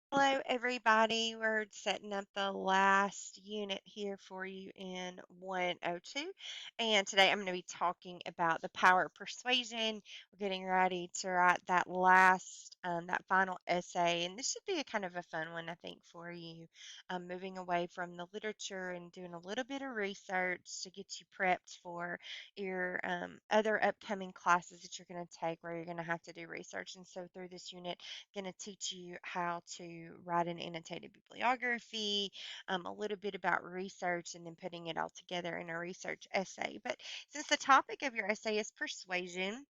Hello, everybody. We're setting up the last unit here for you in 102. And today I'm going to be talking about the power of persuasion. We're getting ready to write that final essay. And this should be a kind of a fun one, I think, for you. Moving away from the literature and doing a little bit of research to get you prepped for your other upcoming classes that you're going to take where you're going to have to do research. And so through this unit, going to teach you how to write an annotated bibliography, a little bit about research, and then putting it all together in a research essay. But since the topic of your essay is persuasion,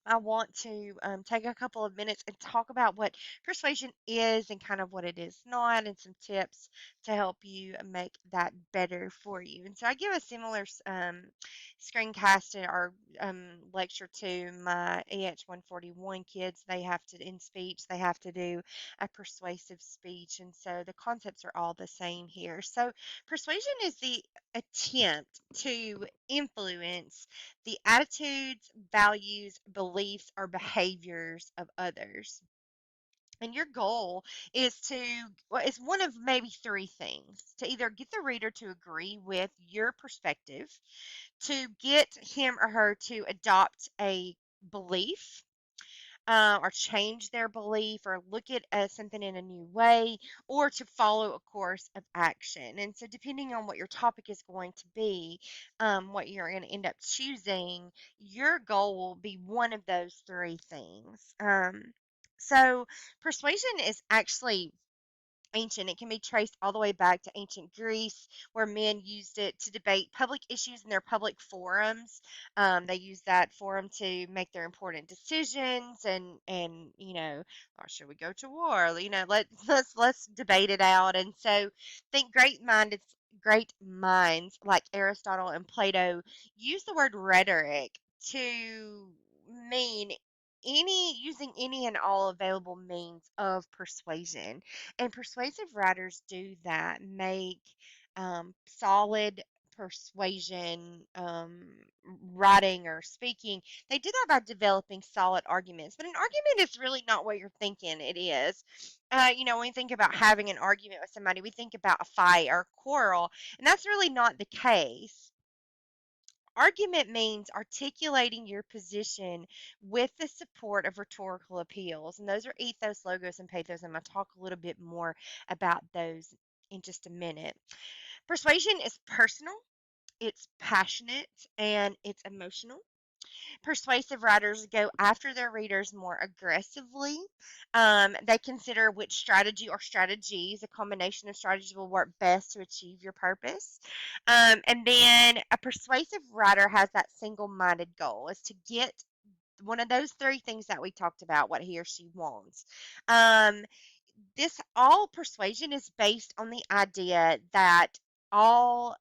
I want to take a couple of minutes and talk about what persuasion is and kind of what it is not, and some tips to help you make that better for you. And so I give a similar screencast in our lecture to my EH 141 kids. They have to, in speech, they have to do a persuasive speech. And so the concepts are all the same here. So persuasion is the attempt to influence the attitudes, values, beliefs, or behaviors of others. And your goal is well, it's one of maybe three things: to either get the reader to agree with your perspective, to get him or her to adopt a belief, or change their belief or look at something in a new way, or to follow a course of action. And so, depending on what your topic is going to be, what you're going to end up choosing, your goal will be one of those three things. So, persuasion is actually ancient. It can be traced all the way back to ancient Greece, where men used it to debate public issues in their public forums. They used that forum to make their important decisions, and or should we go to war? Let's debate it out. And so, think great minds like Aristotle and Plato use the word rhetoric to mean using any and all available means of persuasion. And persuasive writers do that, make solid persuasion writing or speaking. They do that by developing solid arguments. But an argument is really not what you're thinking it is. When we think about having an argument with somebody, we think about a fight or a quarrel, and that's really not the case. Argument means articulating your position with the support of rhetorical appeals. And those are ethos, logos, and pathos. I'm going to talk a little bit more about those in just a minute. Persuasion is personal, it's passionate, and it's emotional. Persuasive writers go after their readers more aggressively. They consider which strategy or strategies, a combination of strategies, will work best to achieve your purpose. And then a persuasive writer has that single minded goal is to get one of those three things that we talked about, what he or she wants. Um, this all persuasion is based on the idea all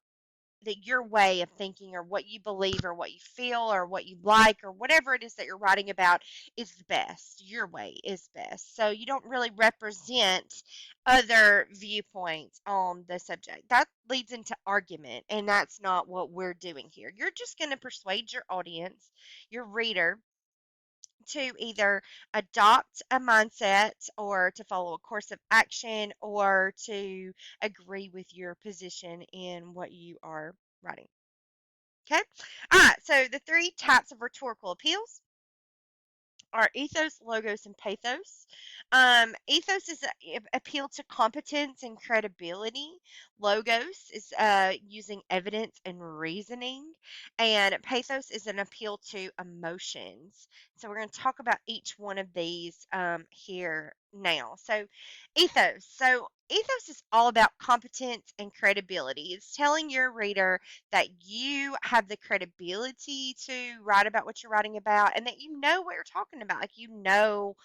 that your way of thinking or what you believe or what you feel or what you like or whatever it is that you're writing about is the best. Your way is best. So you don't really represent other viewpoints on the subject. That leads into argument, and that's not what we're doing here. You're just going to persuade your audience, your reader, to either adopt a mindset or to follow a course of action or to agree with your position in what you are writing. Okay. All right. So the three types of rhetorical appeals are ethos, logos, and pathos. Ethos is a appeal to competence and credibility. Logos is using evidence and reasoning, and pathos is an appeal to emotions. So we're going to talk about each one of these here now. So ethos. So ethos is all about competence and credibility. It's telling your reader that you have the credibility to write about what you're writing about and that you know what you're talking about. Like you know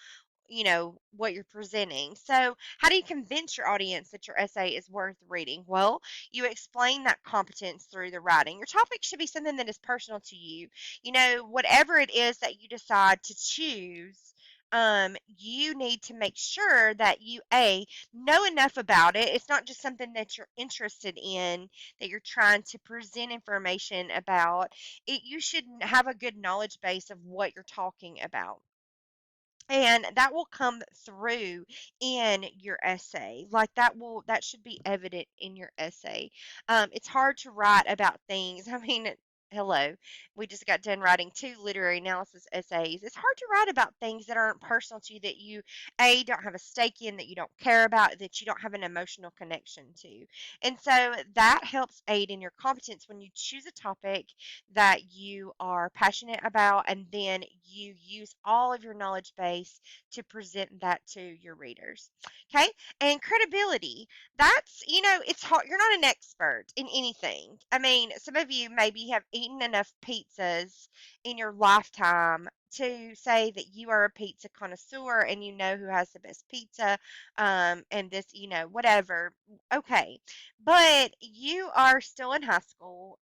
what you're presenting. So, how do you convince your audience that your essay is worth reading? Well, you explain that competence through the writing. Your topic should be something that is personal to you. Whatever it is that you decide to choose, you need to make sure that you know enough about it. It's not just something that you're interested in, that you're trying to present information about. You should have a good knowledge base of what you're talking about. and that will come through in your essay. Like that should be evident in your essay. It's hard to write about things. I mean, hello, we just got done writing two literary analysis essays. It's hard to write about things that aren't personal to you, that you don't have a stake in, that you don't care about, that you don't have an emotional connection to. And so that helps aid in your competence when you choose a topic that you are passionate about, and then you use all of your knowledge base to present that to your readers. Okay? And credibility. That's, it's hard. You're not an expert in anything. I mean, some of you maybe have eaten enough pizzas in your lifetime to say that you are a pizza connoisseur and you know who has the best pizza, and this, whatever. Okay. But you are still in high school.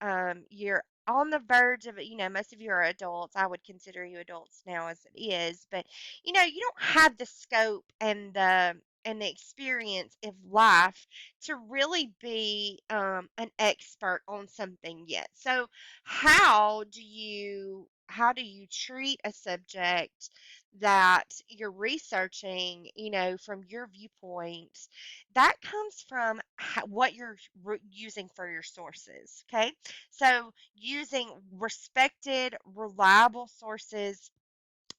You're on the verge of it. Most of you are adults. I would consider you adults now as it is, but you don't have the scope and the experience of life to really be an expert on something yet. So how do you treat a subject that you're researching, from your viewpoint? That comes from what you're using for your sources. Okay, so using respected, reliable sources,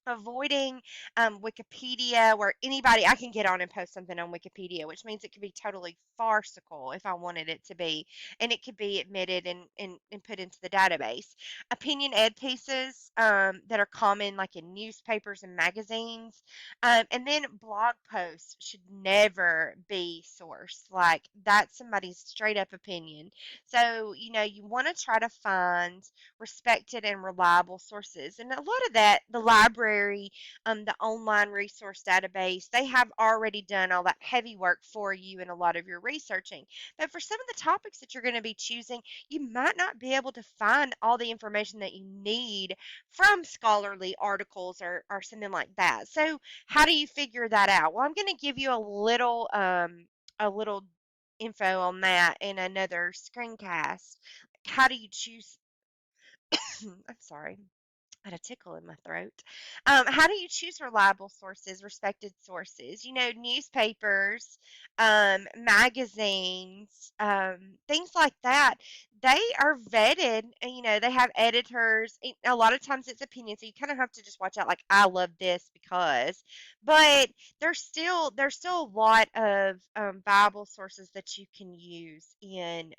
avoiding Wikipedia, where anybody I can get on and post something on Wikipedia, which means it could be totally farcical if I wanted it to be, and it could be admitted and put into the database. Opinion ed pieces that are common, like in newspapers and magazines, and then blog posts should never be sourced. Like that's somebody's straight up opinion. So you want to try to find respected and reliable sources. And a lot of that, the library, the online resource database, they have already done all that heavy work for you in a lot of your researching. But for some of the topics that you're going to be choosing, you might not be able to find all the information that you need from scholarly articles or something like that. So how do you figure that out? Well, I'm going to give you a little info on that in another screencast. How do you choose I'm sorry. I had a tickle in my throat. How do you choose reliable sources, respected sources? Newspapers, magazines, things like that. They are vetted. They have editors. A lot of times it's opinion, so you kind of have to just watch out. Like, I love this because, but there's still a lot of Bible sources that you can use in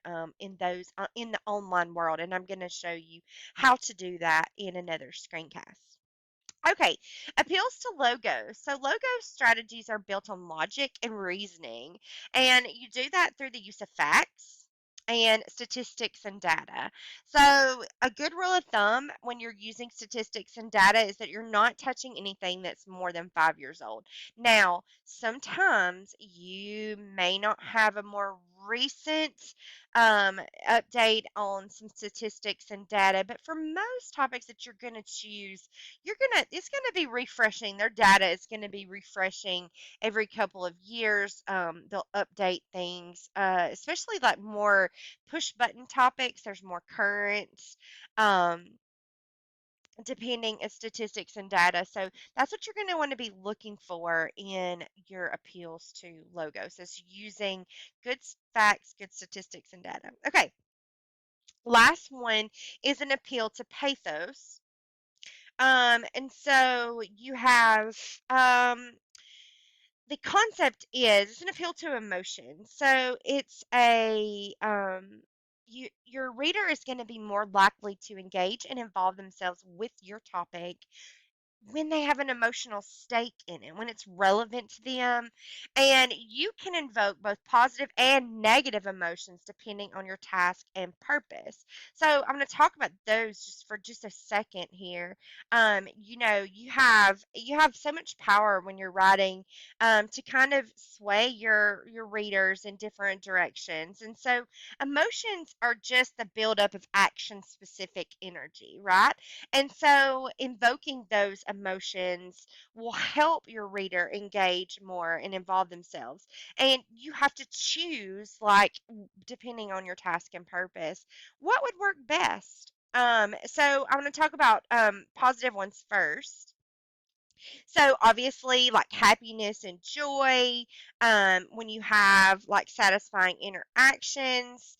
those in the online world, and I'm going to show you how to do that in another screencast. Okay, appeals to logos. So logo strategies are built on logic and reasoning, and you do that through the use of facts and statistics and data. So a good rule of thumb when you're using statistics and data is that you're not touching anything that's more than 5 years old. Now, sometimes you may not have a more recent um, update on some statistics and data, but for most topics that you're going to choose, it's gonna be refreshing. Their data is gonna be refreshing every couple of years. They'll update things, especially like more push button topics. There's more currents. Um, Depending on statistics and data. So that's what you're going to want to be looking for in your appeals to logos, is using good facts, good statistics, and data. Okay, last one is an appeal to pathos. And so you have the concept is it's an appeal to emotion. So it's your reader is going to be more likely to engage and involve themselves with your topic when they have an emotional stake in it, when it's relevant to them. And you can invoke both positive and negative emotions depending on your task and purpose. So I'm going to talk about those just for just a second here. You have so much power when you're writing, to kind of sway your readers in different directions. And so emotions are just the buildup of action specific energy, right? And so invoking those emotions will help your reader engage more and involve themselves. And you have to choose, like, depending on your task and purpose, what would work best. So I'm going to talk about positive ones first. So obviously, like happiness and joy, when you have like satisfying interactions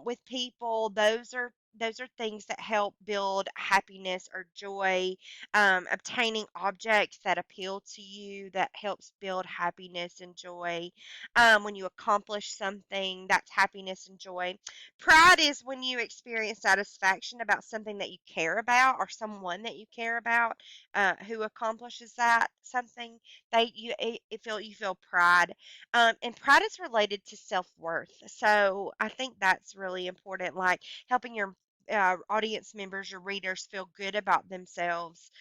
with people, those are things that help build happiness or joy. Obtaining objects that appeal to you, that helps build happiness and joy. When you accomplish something, that's happiness and joy. Pride is when you experience satisfaction about something that you care about or someone that you care about, who accomplishes that something, you feel pride, and pride is related to self worth. So I think that's really important, like helping your audience members, your readers, feel good about themselves,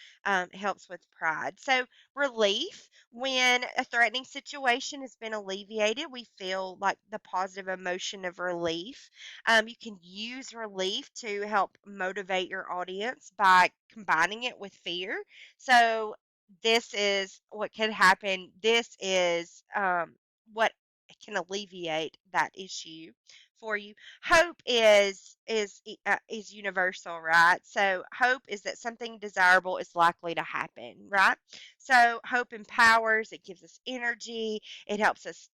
helps with pride. So relief, when a threatening situation has been alleviated, we feel like the positive emotion of relief. You can use relief to help motivate your audience by combining it with fear. So this is what could happen. This is what can alleviate that issue for you. Hope is universal, right? So hope is that something desirable is likely to happen, right? So hope empowers. It gives us energy. It helps us,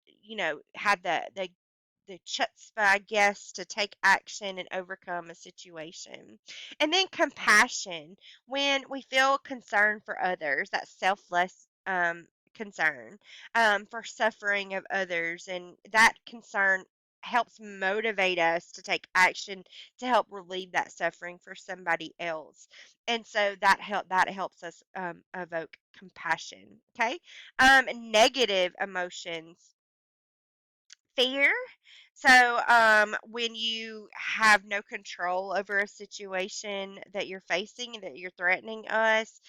have the chutzpah, I guess, to take action and overcome a situation. And then compassion, when we feel concern for others, that selfless concern for suffering of others, and that concern helps motivate us to take action to help relieve that suffering for somebody else. And so that helps us evoke compassion. Okay. Negative emotions, fear. So, when you have no control over a situation that you're facing, that you're threatening us,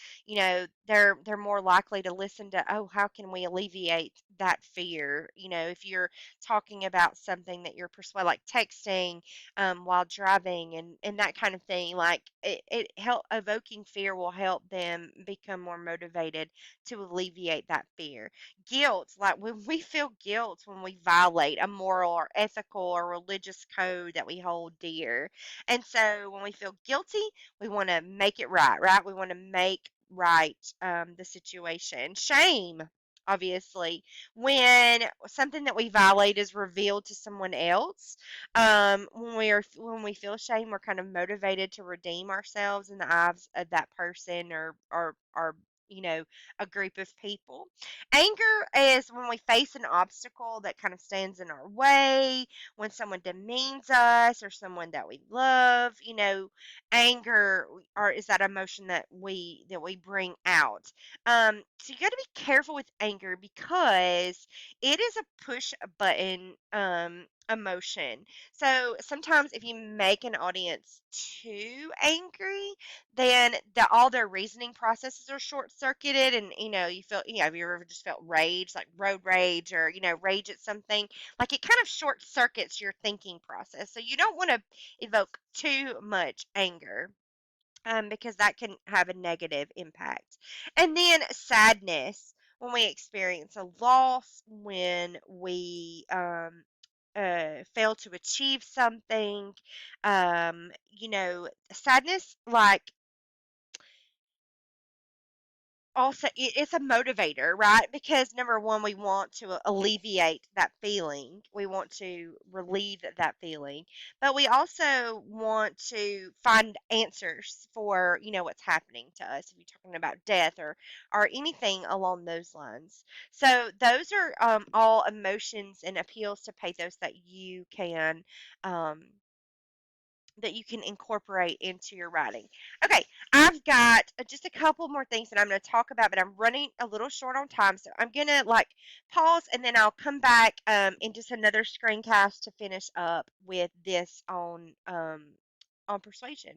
they're more likely to listen to, oh, how can we alleviate that fear? If you're talking about something that you're persuaded, like texting, while driving, and that kind of thing, like it help evoking fear will help them become more motivated to alleviate that fear. Guilt, like when we feel guilt when we violate a moral or ethical or religious code that we hold dear. And so when we feel guilty, we want to make it right, right? We want to make right the situation. Shame, obviously, when something that we violate is revealed to someone else, when we feel shame, we're kind of motivated to redeem ourselves in the eyes of that person, or a group of people. Anger is when we face an obstacle that kind of stands in our way, when someone demeans us or someone that we love. Anger, or is that emotion that we bring out. So you got to be careful with anger, because it is a push button emotion. So sometimes if you make an audience too angry, then all their reasoning processes are short circuited, and you feel, have you ever just felt rage, like road rage, or rage at something, like it kind of short circuits your thinking process. So you don't want to evoke too much anger, because that can have a negative impact. And then sadness, when we experience a loss, when we fail to achieve something, sadness, like, also it's a motivator, right? Because number one, we want to alleviate that feeling, we want to relieve that feeling, but we also want to find answers for what's happening to us, if you're talking about death or anything along those lines. So those are all emotions and appeals to pathos um, that you can incorporate into your writing. Okay, I've got just a couple more things that I'm going to talk about, but I'm running a little short on time, so I'm going to like pause, and then I'll come back in just another screencast to finish up with this on persuasion.